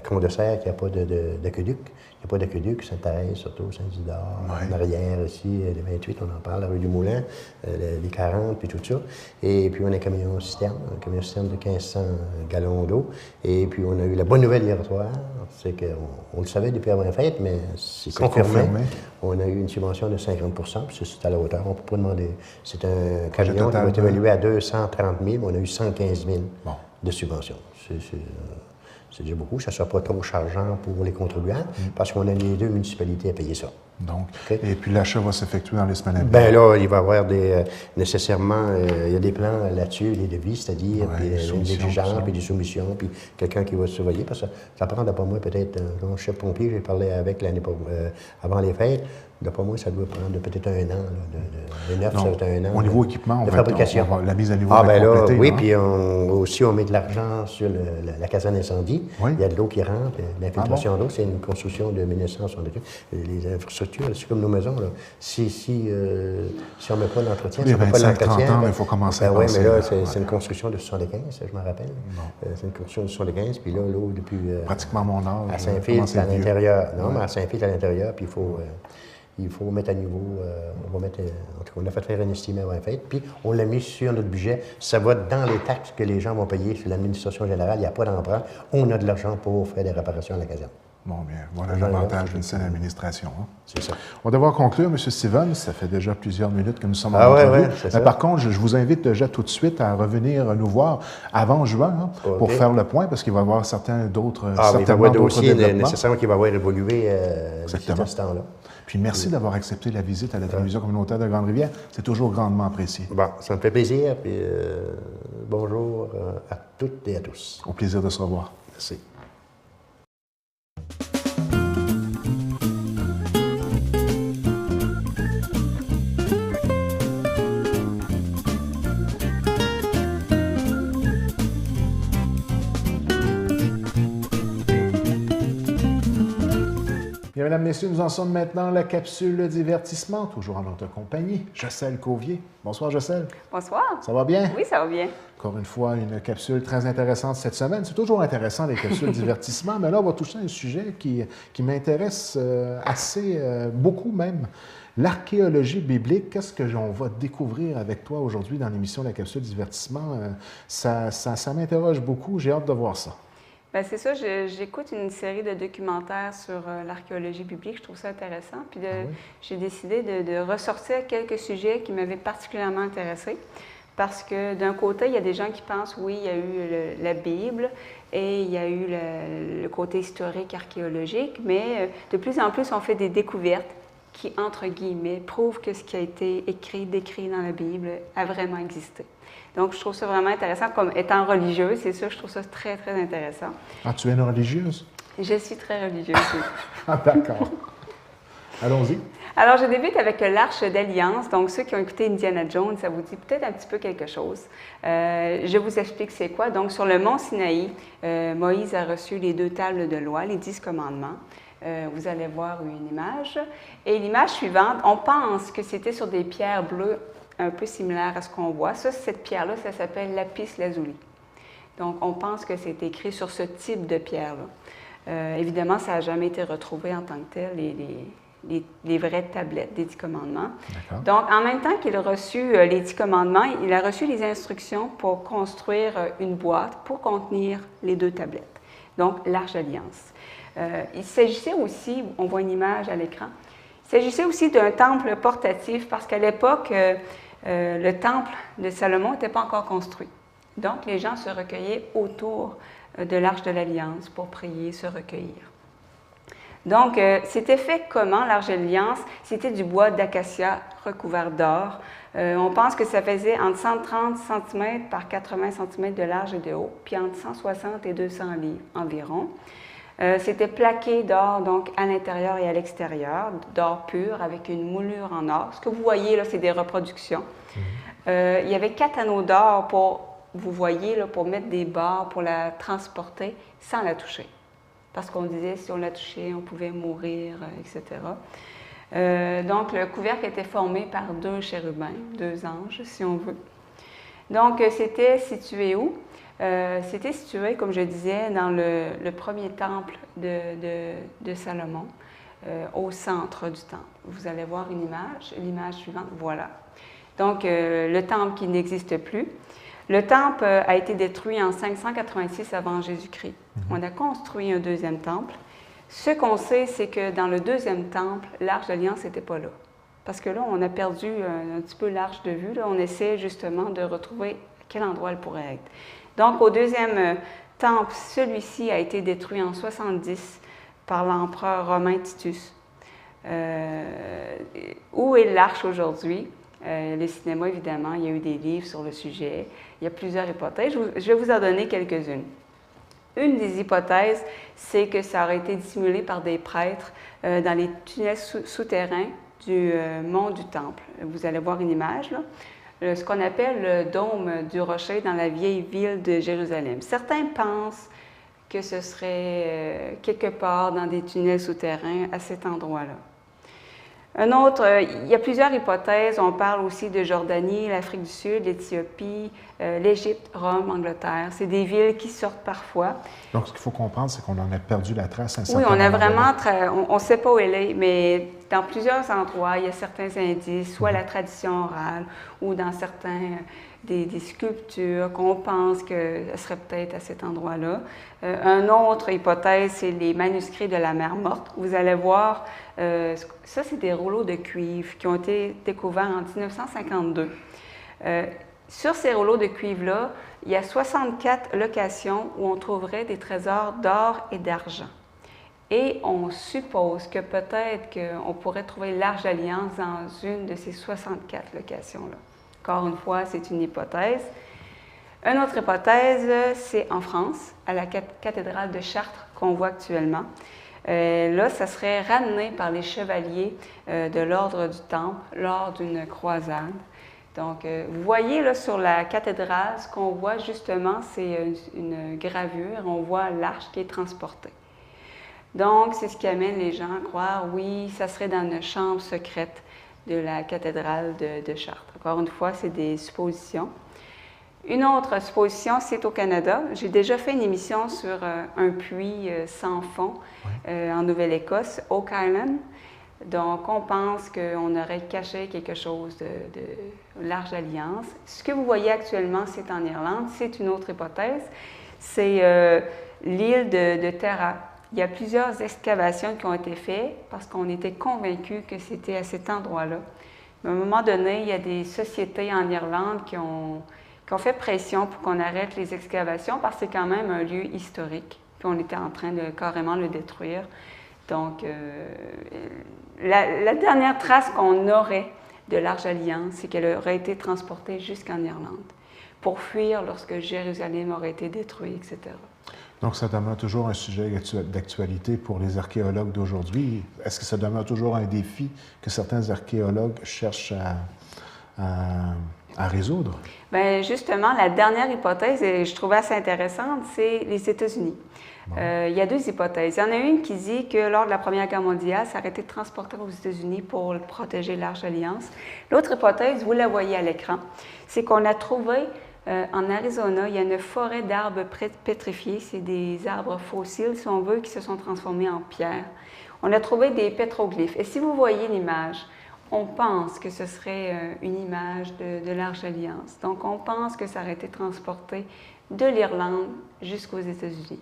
qu'on dessert, qu'il n'y a pas d'aqueduc. Il n'y a pas d'aqueduc, Sainte-Thérèse, surtout, Saint-Isidore, en arrière ici, les 28, on en parle, la rue du Moulin, les 40, puis tout ça. Et puis on a un camion citerne de 1500 gallons d'eau. Et puis on a eu la bonne nouvelle hier soir, c'est qu'on le savait depuis avant la fête, mais c'est confirmé. On a eu une subvention de 50 %, puis c'est à la hauteur. On ne peut pas demander. C'est un camion qui va être évalué à 230 000, mais on a eu 115 000 de subvention. C'est déjà beaucoup. Ça ne sera pas trop chargeant pour les contribuables, parce qu'on a les 2 municipalités à payer ça. Donc, et puis l'achat va s'effectuer dans les semaines à venir. Bien là, il va y avoir nécessairement, il y a des plans là-dessus, des devis, c'est-à-dire, puis des exigences, puis des soumissions, puis quelqu'un qui va surveiller, parce que ça prend, d'après moi, peut-être, un chef pompier, j'ai parlé avec avant les fêtes, d'après moi, ça doit prendre peut-être un an, les neufs, ça va être un an. Au niveau équipement, de fabrication. La mise à niveau va être complétée. Oui, puis aussi, on met de l'argent sur la caserne incendie. Oui. Il y a de l'eau qui rentre, l'infiltration d'eau, c'est une construction de 1968. Les infrastructures, c'est comme nos maisons. Là. Si on ne met pas d'entretien, si on ne met pas d'entretien... il faut commencer à oui, penser. mais là, c'est une construction de 75, je me rappelle. C'est une construction de 75, puis là, l'eau depuis... pratiquement mon âge. À Saint-Fils, à l'intérieur. Non, mais à Saint-Fils, à l'intérieur, puis il faut mettre à niveau, on va mettre, en tout cas, on a fait faire une estimée avant la fête, puis on l'a mis sur notre budget. Ça va dans les taxes que les gens vont payer sur l'administration générale. Il n'y a pas d'emprunt. On a de l'argent pour faire des réparations à la caserne. Bon, bien, voilà l'avantage d'une saine administration. Hein? C'est ça. On va devoir conclure, M. Stevens. Ça fait déjà plusieurs minutes que nous sommes en entrevue. Mais par contre, je vous invite déjà tout de suite à revenir nous voir avant juin pour faire le point, parce qu'il va y avoir certains d'autres il va y avoir dossiers nécessairement qui va avoir évolué d'ici à ce temps-là. Puis merci d'avoir accepté la visite à la télévision communautaire de Grande-Rivière. C'est toujours grandement apprécié. Bon, ça me fait plaisir. Puis bonjour à toutes et à tous. Au plaisir de se revoir. Merci. Bien, mesdames, messieurs, nous en sommes maintenant à la capsule divertissement, toujours en notre compagnie. Jocelyne Cauvier. Bonsoir, Jocelyne. Bonsoir. Ça va bien? Oui, ça va bien. Encore une fois, une capsule très intéressante cette semaine. C'est toujours intéressant, les capsules divertissement, mais là, on va toucher un sujet qui m'intéresse beaucoup même. L'archéologie biblique, qu'est-ce que l'on va découvrir avec toi aujourd'hui dans l'émission de la capsule divertissement? Ça m'interroge beaucoup, j'ai hâte de voir ça. Bien, c'est ça, j'écoute une série de documentaires sur l'archéologie biblique, je trouve ça intéressant. Puis j'ai décidé de ressortir quelques sujets qui m'avaient particulièrement intéressée. Parce que d'un côté, il y a des gens qui pensent, oui, il y a eu la Bible et il y a eu le côté historique archéologique, mais de plus en plus, on fait des découvertes qui, entre guillemets, prouvent que ce qui a été décrit dans la Bible a vraiment existé. Donc, je trouve ça vraiment intéressant. Comme étant religieuse, c'est ça, je trouve ça très, très intéressant. Ah, tu es une religieuse? Je suis très religieuse, oui. Ah, d'accord. Allons-y. Alors, je débute avec l'Arche d'Alliance. Donc, ceux qui ont écouté Indiana Jones, ça vous dit peut-être un petit peu quelque chose. Je vous explique c'est quoi. Donc, sur le mont Sinaï, Moïse a reçu les 2 tables de loi, les 10 commandements. Vous allez voir une image. Et l'image suivante, on pense que c'était sur des pierres bleues un peu similaires à ce qu'on voit. Ça, cette pierre-là, ça s'appelle lapis lazuli. Donc, on pense que c'est écrit sur ce type de pierre-là. Évidemment, ça n'a jamais été retrouvé en tant que tel, les vraies tablettes des 10 commandements. Donc, en même temps qu'il a reçu les 10 commandements, il a reçu les instructions pour construire une boîte pour contenir les 2 tablettes. Donc, l'Arche d'Alliance. Il s'agissait aussi, on voit une image à l'écran, il s'agissait aussi d'un temple portatif parce qu'à l'époque, le temple de Salomon n'était pas encore construit. Donc, les gens se recueillaient autour de l'Arche de l'Alliance pour prier, se recueillir. Donc, c'était fait comment, l'Arche de l'Alliance? C'était du bois d'acacia recouvert d'or. On pense que ça faisait entre 130 cm par 80 cm de large et de haut, puis entre 160 et 200 livres environ. C'était plaqué d'or, donc à l'intérieur et à l'extérieur, d'or pur avec une moulure en or. Ce que vous voyez là, c'est des reproductions. Il y avait 4 anneaux d'or vous voyez, là, pour mettre des barres, pour la transporter sans la toucher. Parce qu'on disait si on la touchait, on pouvait mourir, etc. Donc, le couvercle était formé par 2 chérubins, 2 anges, si on veut. Donc, c'était situé où? C'était situé, comme je disais, dans le premier temple de Salomon, au centre du temple. Vous allez voir une image, l'image suivante, voilà. Donc, le temple qui n'existe plus. Le temple a été détruit en 586 avant Jésus-Christ. On a construit un 2e temple. Ce qu'on sait, c'est que dans le 2e temple, l'Arche d'Alliance n'était pas là. Parce que là, on a perdu un petit peu l'Arche de vue. Là. On essaie justement de retrouver à quel endroit elle pourrait être. Donc, au 2e temple, celui-ci a été détruit en 70 par l'empereur romain Titus. Où est l'arche aujourd'hui? Le cinéma, évidemment, il y a eu des livres sur le sujet. Il y a plusieurs hypothèses. Je vais vous en donner quelques-unes. Une des hypothèses, c'est que ça aurait été dissimulé par des prêtres dans les tunnels souterrains du mont du Temple. Vous allez voir une image, là. Ce qu'on appelle le dôme du rocher dans la vieille ville de Jérusalem. Certains pensent que ce serait quelque part dans des tunnels souterrains à cet endroit-là. Un autre, il y a plusieurs hypothèses. On parle aussi de Jordanie, l'Afrique du Sud, l'Éthiopie, l'Égypte, Rome, l'Angleterre. C'est des villes qui sortent parfois. Donc, ce qu'il faut comprendre, c'est qu'on en a perdu la trace à un certain moment. Oui, on a vraiment, on ne sait pas où elle est, mais dans plusieurs endroits, il y a certains indices, soit la tradition orale ou dans certains des sculptures qu'on pense que ce serait peut-être à cet endroit-là. Une autre hypothèse, c'est les manuscrits de la mer Morte. Vous allez voir, ça, c'est des rouleaux de cuivre qui ont été découverts en 1952. Sur ces rouleaux de cuivre-là, il y a 64 locations où on trouverait des trésors d'or et d'argent. Et on suppose que peut-être qu'on pourrait trouver l'Arche d'Alliance dans une de ces 64 locations-là. Encore une fois, c'est une hypothèse. Une autre hypothèse, c'est en France, à la cathédrale de Chartres qu'on voit actuellement. Là, ça serait ramené par les chevaliers de l'Ordre du Temple lors d'une croisade. Donc, vous voyez là sur la cathédrale, ce qu'on voit justement, c'est une gravure. On voit l'arche qui est transportée. Donc, c'est ce qui amène les gens à croire, oui, ça serait dans une chambre secrète de la cathédrale de Chartres. Encore une fois, c'est des suppositions. Une autre supposition, c'est au Canada. J'ai déjà fait une émission sur un puits sans fond en Nouvelle-Écosse, Oak Island. Donc, on pense qu'on aurait caché quelque chose de l'Arche d'Alliance. Ce que vous voyez actuellement, c'est en Irlande. C'est une autre hypothèse. C'est l'île de Terra. Il y a plusieurs excavations qui ont été faites parce qu'on était convaincus que c'était à cet endroit-là. Mais à un moment donné, il y a des sociétés en Irlande qui ont fait pression pour qu'on arrête les excavations parce que c'est quand même un lieu historique. Puis on était en train de carrément le détruire. Donc, la dernière trace qu'on aurait de l'Arche d'Alliance, c'est qu'elle aurait été transportée jusqu'en Irlande pour fuir lorsque Jérusalem aurait été détruit, etc. Donc, ça demeure toujours un sujet d'actualité pour les archéologues d'aujourd'hui. Est-ce que ça demeure toujours un défi que certains archéologues cherchent à résoudre? Bien, justement, la dernière hypothèse, et je trouvais assez intéressante, c'est les États-Unis. Bon. Il y a deux hypothèses. Il y en a une qui dit que lors de la Première Guerre mondiale, ça aurait été transporté aux États-Unis pour protéger l'Arche d'Alliance. L'autre hypothèse, vous la voyez à l'écran, c'est qu'on a trouvé en Arizona, il y a une forêt d'arbres pétrifiés. C'est des arbres fossiles, si on veut, qui se sont transformés en pierre. On a trouvé des pétroglyphes. Et si vous voyez l'image, on pense que ce serait une image de l'Arche d'Alliance. Donc, on pense que ça aurait été transporté de l'Irlande jusqu'aux États-Unis.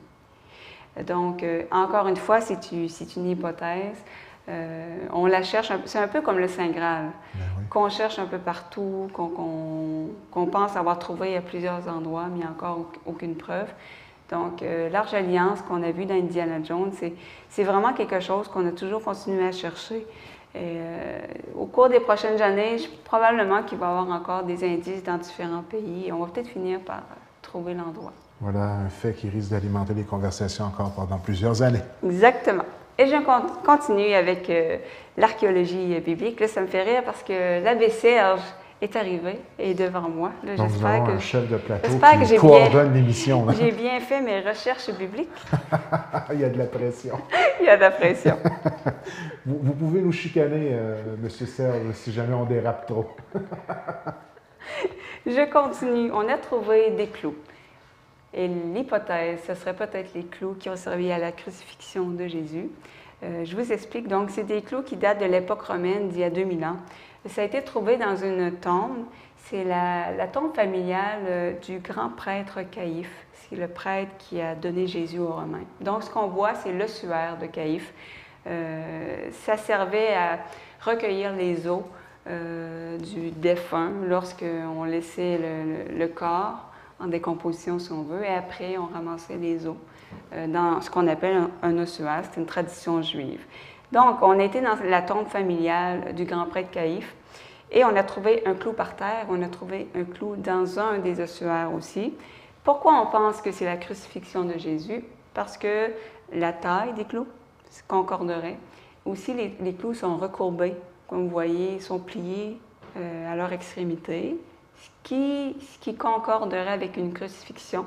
Donc, encore une fois, c'est une hypothèse. On la cherche, c'est un peu comme le Saint Graal, oui, qu'on cherche un peu partout, qu'on pense avoir trouvé à plusieurs endroits, mais il n'y a encore aucune preuve. Donc, l'Arche d'Alliance qu'on a vu dans Indiana Jones, c'est vraiment quelque chose qu'on a toujours continué à chercher. Et, au cours des prochaines années, probablement qu'il va y avoir encore des indices dans différents pays et on va peut-être finir par trouver l'endroit. Voilà un fait qui risque d'alimenter les conversations encore pendant plusieurs années. Exactement. Et je continue avec l'archéologie biblique. Là, ça me fait rire parce que l'abbé Serge est arrivé et est devant moi. Là, donc, nous avons un chef de plateau qui coordonne l'émission. J'ai bien fait mes recherches bibliques. Il y a de la pression. Il y a de la pression. Vous pouvez nous chicaner, M. Serge, si jamais on dérape trop. Je continue. On a trouvé des clous. Et l'hypothèse, ce serait peut-être les clous qui ont servi à la crucifixion de Jésus. Je vous explique. Donc, c'est des clous qui datent de l'époque romaine d'il y a 2000 ans. Ça a été trouvé dans une tombe. C'est la tombe familiale du grand prêtre Caïphe. C'est le prêtre qui a donné Jésus aux Romains. Donc, ce qu'on voit, c'est l'ossuaire de Caïphe. Ça servait à recueillir les os du défunt lorsqu'on laissait le corps en décomposition, si on veut, et après, on ramassait les os dans ce qu'on appelle un ossuaire. C'est une tradition juive. Donc, on était dans la tombe familiale du grand prêtre Caïphe et on a trouvé un clou par terre, on a trouvé un clou dans un des ossuaires aussi. Pourquoi on pense que c'est la crucifixion de Jésus? Parce que la taille des clous concorderait. Aussi, les clous sont recourbés, comme vous voyez, sont pliés à leur extrémité, ce qui concorderait avec une crucifixion.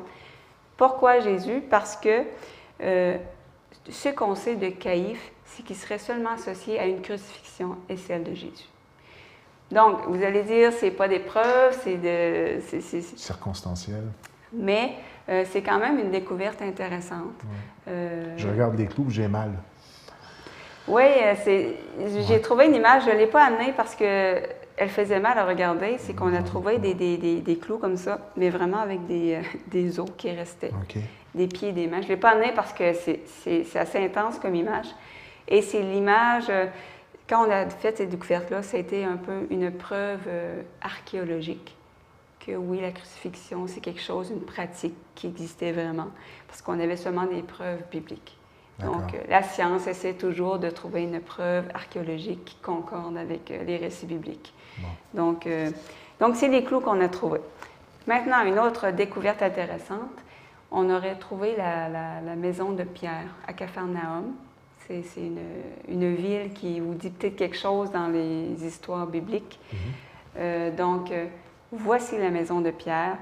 Pourquoi Jésus? Parce que ce qu'on sait de Caïphe, c'est qu'il serait seulement associé à une crucifixion et celle de Jésus. Donc, vous allez dire, c'est pas des preuves, c'est circonstanciel. Mais c'est quand même une découverte intéressante. Ouais. Je regarde les clous, j'ai mal. Oui, j'ai trouvé une image, je ne l'ai pas amenée parce qu'elle faisait mal à regarder. C'est qu'on a trouvé des clous comme ça, mais vraiment avec des os qui restaient, des pieds et des mains. Je ne l'ai pas amenée parce que c'est assez intense comme image. Et c'est l'image, quand on a fait cette découverte-là, ça a été un peu une preuve archéologique que oui, la crucifixion, c'est quelque chose, une pratique qui existait vraiment, parce qu'on avait seulement des preuves bibliques. Donc, la science essaie toujours de trouver une preuve archéologique qui concorde avec les récits bibliques. Bon. Donc c'est les clous qu'on a trouvés. Maintenant, une autre découverte intéressante, on aurait trouvé la maison de Pierre à Capharnaüm. C'est une ville qui vous dit peut-être quelque chose dans les histoires bibliques. Voici la maison de Pierre.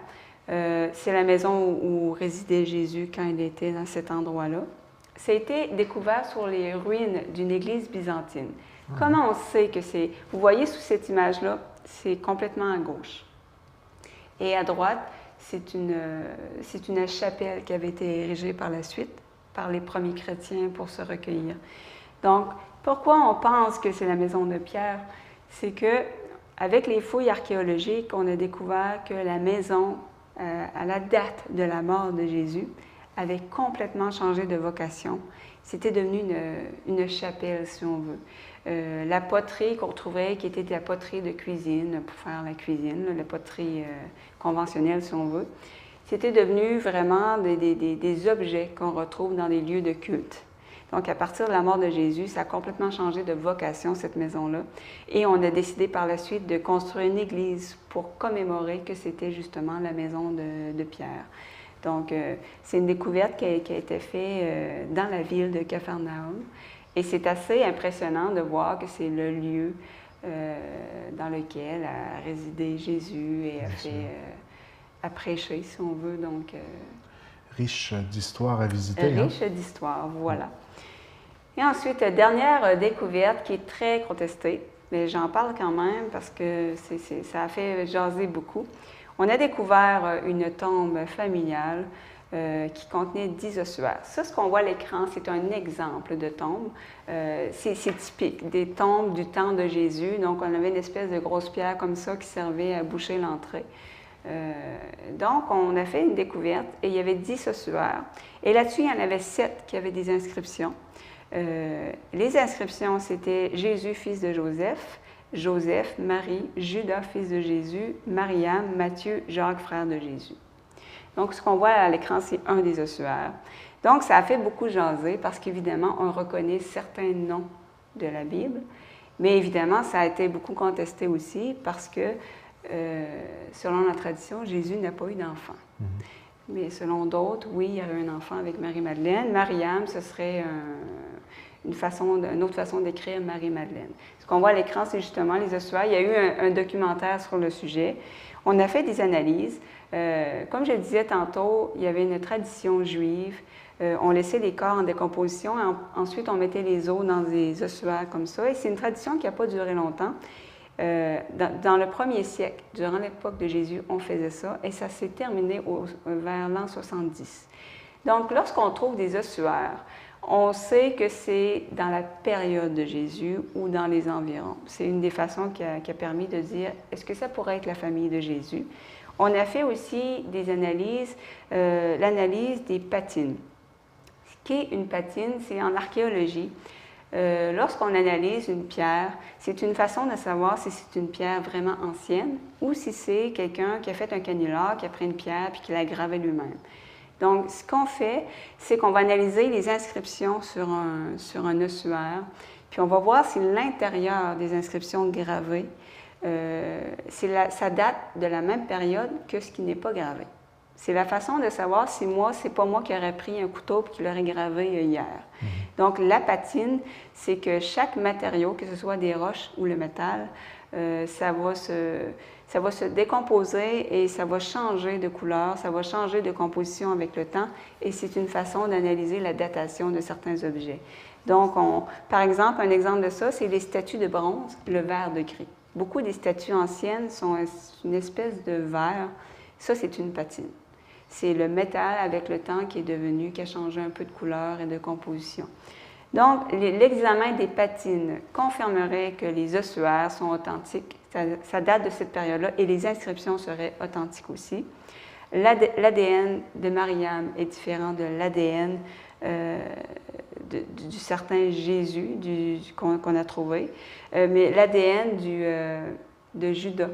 C'est la maison où résidait Jésus quand il était dans cet endroit-là. Ça a été découvert sur les ruines d'une église byzantine. Comment on sait que c'est... Vous voyez sous cette image-là, c'est complètement à gauche. Et à droite, c'est une chapelle qui avait été érigée par la suite par les premiers chrétiens pour se recueillir. Donc, pourquoi on pense que c'est la maison de Pierre? C'est que avec les fouilles archéologiques, on a découvert que la maison, à la date de la mort de Jésus, avait complètement changé de vocation. C'était devenu une chapelle, si on veut. La poterie qu'on trouvait, qui était de la poterie de cuisine, pour faire la cuisine, la poterie conventionnelle, si on veut, c'était devenu vraiment des objets qu'on retrouve dans des lieux de culte. Donc, à partir de la mort de Jésus, ça a complètement changé de vocation, cette maison-là. Et on a décidé par la suite de construire une église pour commémorer que c'était justement la maison de Pierre. Donc, c'est une découverte qui a été faite dans la ville de Capharnaüm. Et c'est assez impressionnant de voir que c'est le lieu dans lequel a résidé Jésus et a prêché, si on veut. Donc, riche d'histoire à visiter. Riche d'histoire, voilà. Et ensuite, dernière découverte qui est très contestée, mais j'en parle quand même parce que ça a fait jaser beaucoup. On a découvert une tombe familiale qui contenait 10 ossuaires. Ça, ce qu'on voit à l'écran, c'est un exemple de tombe. C'est typique des tombes du temps de Jésus. Donc, on avait une espèce de grosse pierre comme ça qui servait à boucher l'entrée. Donc, on a fait une découverte et il y avait 10 ossuaires. Et là-dessus, il y en avait 7 qui avaient des inscriptions. Les inscriptions, c'était Jésus, fils de Joseph, Joseph, Marie, Judas, fils de Jésus, Mariam, Matthieu, Jacques, frère de Jésus. Donc, ce qu'on voit à l'écran, c'est un des ossuaires. Donc, ça a fait beaucoup jaser parce qu'évidemment, on reconnaît certains noms de la Bible, mais évidemment, ça a été beaucoup contesté aussi parce que, selon la tradition, Jésus n'a pas eu d'enfant. Mais selon d'autres, oui, il y avait un enfant avec Marie-Madeleine. Mariam, ce serait une autre façon d'écrire Marie-Madeleine. Ce qu'on voit à l'écran, c'est justement les ossuaires. Il y a eu un documentaire sur le sujet. On a fait des analyses. Comme je le disais tantôt, il y avait une tradition juive. On laissait les corps en décomposition. Ensuite, on mettait les os dans des ossuaires comme ça. Et c'est une tradition qui n'a pas duré longtemps. Dans le 1er siècle, durant l'époque de Jésus, on faisait ça. Et ça s'est terminé vers l'an 70. Donc, lorsqu'on trouve des ossuaires, on sait que c'est dans la période de Jésus ou dans les environs. C'est une des façons qui a permis de dire, est-ce que ça pourrait être la famille de Jésus? On a fait aussi des analyses, l'analyse des patines. Ce qu'est une patine, c'est en archéologie. Lorsqu'on analyse une pierre, c'est une façon de savoir si c'est une pierre vraiment ancienne ou si c'est quelqu'un qui a fait un canular, qui a pris une pierre puis qui l'a gravée lui-même. Donc, ce qu'on fait, c'est qu'on va analyser les inscriptions sur un ossuaire, Puis on va voir si l'intérieur des inscriptions gravées, ça date de la même période que ce qui n'est pas gravé. C'est la façon de savoir si c'est pas moi qui aurais pris un couteau et qui l'aurais gravé hier. Donc, la patine, c'est que chaque matériau, que ce soit des roches ou le métal, ça va se décomposer et ça va changer de couleur, ça va changer de composition avec le temps et c'est une façon d'analyser la datation de certains objets. Donc, par exemple, un exemple de ça, c'est les statues de bronze, le verre de gris. Beaucoup des statues anciennes sont une espèce de verre. Ça, c'est une patine. C'est le métal avec le temps qui a changé un peu de couleur et de composition. Donc, l'examen des patines confirmerait que les ossuaires sont authentiques. Ça date de cette période-là et les inscriptions seraient authentiques aussi. L'ADN de Mariam est différent de l'ADN du certain Jésus qu'on a trouvé, mais l'ADN de Judas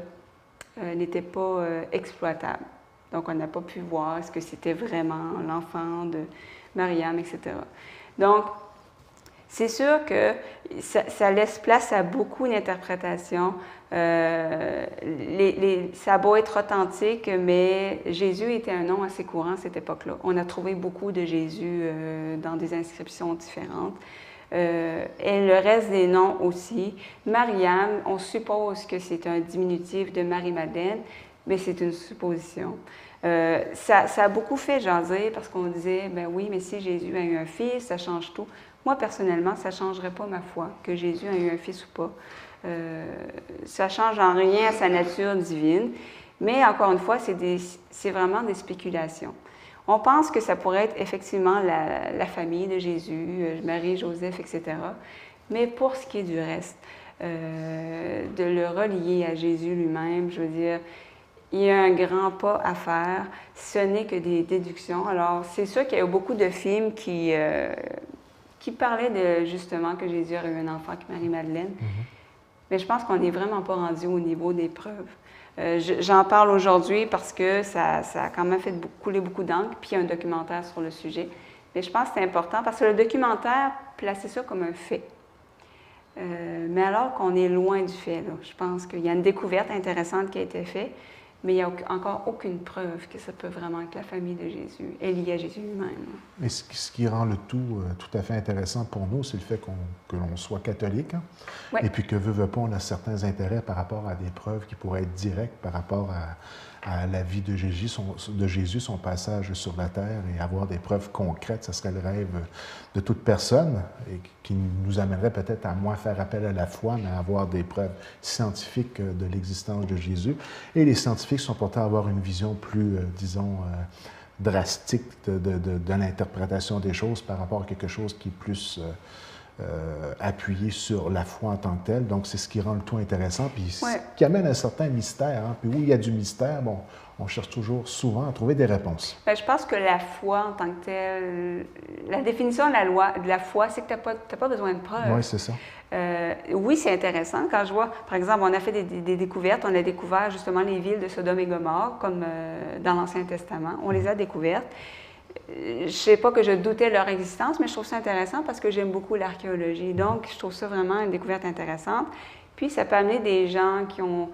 n'était pas exploitable. Donc, on n'a pas pu voir est-ce que c'était vraiment l'enfant de Mariam, etc. Donc, c'est sûr que ça laisse place à beaucoup d'interprétations. Ça a beau être authentique, mais Jésus était un nom assez courant à cette époque-là. On a trouvé beaucoup de Jésus dans des inscriptions différentes. Et le reste des noms aussi. Mariam, on suppose que c'est un diminutif de Marie-Madeleine, mais c'est une supposition. Ça a beaucoup fait jaser parce qu'on disait, ben oui, mais si Jésus a eu un fils, ça change tout. Moi, personnellement, ça ne changerait pas ma foi, que Jésus a eu un fils ou pas. Ça ne change en rien à sa nature divine, mais encore une fois, c'est vraiment des spéculations. On pense que ça pourrait être effectivement la famille de Jésus, Marie, Joseph, etc. Mais pour ce qui est du reste, de le relier à Jésus lui-même, je veux dire, il y a un grand pas à faire. Ce n'est que des déductions. Alors, c'est sûr qu'il y a eu beaucoup de films qui parlaient justement que Jésus aurait eu un enfant avec Marie-Madeleine. Mais je pense qu'on n'est vraiment pas rendu au niveau des preuves. J'en parle aujourd'hui parce que ça a quand même fait couler beaucoup d'encre, puis il y a un documentaire sur le sujet. Mais je pense que c'est important parce que le documentaire plaçait ça comme un fait. Mais alors qu'on est loin du fait, là, je pense qu'il y a une découverte intéressante qui a été faite, mais il n'y a encore aucune preuve que ça peut vraiment être la famille de Jésus, est liée à Jésus lui-même. Mais ce qui rend le tout à fait intéressant pour nous, c'est le fait que l'on soit catholique, hein? Oui. Et puis que veut pas, on a certains intérêts par rapport à des preuves qui pourraient être directes par rapport à la vie de Jésus, son passage sur la terre, et avoir des preuves concrètes, ça serait le rêve de toute personne, et qui nous amènerait peut-être à moins faire appel à la foi, mais à avoir des preuves scientifiques de l'existence de Jésus. Et les scientifiques sont portés à avoir une vision plus, disons, drastique de l'interprétation des choses par rapport à quelque chose qui est plus appuyé sur la foi en tant que telle. Donc, c'est ce qui rend le tout intéressant, puis ce qui amène un certain mystère. Hein. Puis où il y a du mystère, bon, on cherche toujours souvent à trouver des réponses. Bien, je pense que la foi en tant que telle, la définition de la foi, c'est que tu n'as pas besoin de preuves. Oui, c'est ça. Oui, c'est intéressant. Quand je vois, par exemple, on a fait des découvertes, on a découvert justement les villes de Sodome et Gomorrhe, comme dans l'Ancien Testament. On les a découvertes. Je ne sais pas que je doutais de leur existence, mais je trouve ça intéressant parce que j'aime beaucoup l'archéologie. Donc, je trouve ça vraiment une découverte intéressante. Puis, ça peut amener des gens qui ont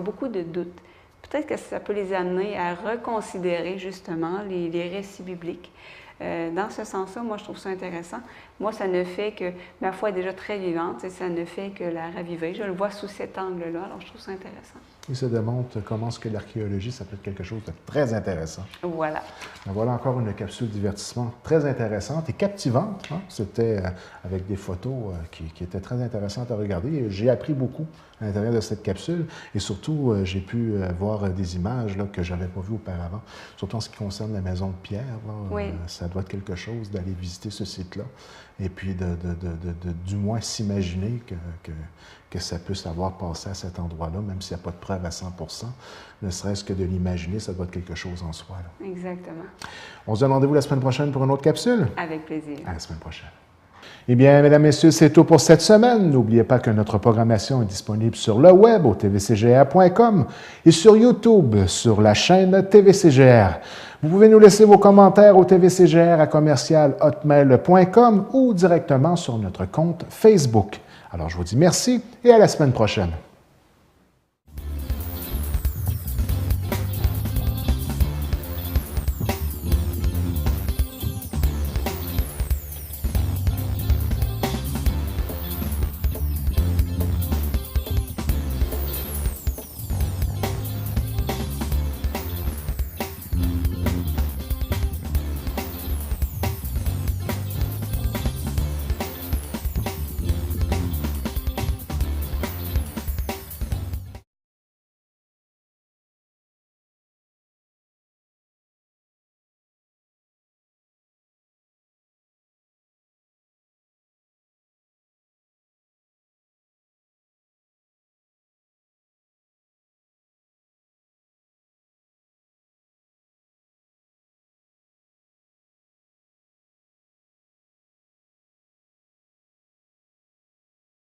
beaucoup de doutes. Peut-être que ça peut les amener à reconsidérer justement les récits bibliques. Dans ce sens-là, moi, je trouve ça intéressant. Moi, ça ne fait que, ma foi est déjà très vivante, et ça ne fait que la raviver. Je le vois sous cet angle-là, alors je trouve ça intéressant. Et ça démontre comment est-ce que l'archéologie, ça peut être quelque chose de très intéressant. Voilà. Voilà encore une capsule divertissement très intéressante et captivante. Hein? C'était avec des photos qui étaient très intéressantes à regarder. J'ai appris beaucoup à l'intérieur de cette capsule et surtout, j'ai pu voir des images là, que je n'avais pas vues auparavant. Surtout en ce qui concerne la maison de Pierre. Là, oui. Ça doit être quelque chose d'aller visiter ce site-là et puis du moins s'imaginer que ça puisse avoir passé à cet endroit-là, même s'il n'y a pas de preuve à 100%, ne serait-ce que de l'imaginer, ça doit être quelque chose en soi. Là. Exactement. On se donne rendez-vous la semaine prochaine pour une autre capsule? Avec plaisir. À la semaine prochaine. Eh bien, mesdames, messieurs, c'est tout pour cette semaine. N'oubliez pas que notre programmation est disponible sur le web au tvcgr.com et sur YouTube sur la chaîne TVCGR. Vous pouvez nous laisser vos commentaires au tvcgr@commercial-hotmail.com ou directement sur notre compte Facebook. Alors, je vous dis merci et à la semaine prochaine.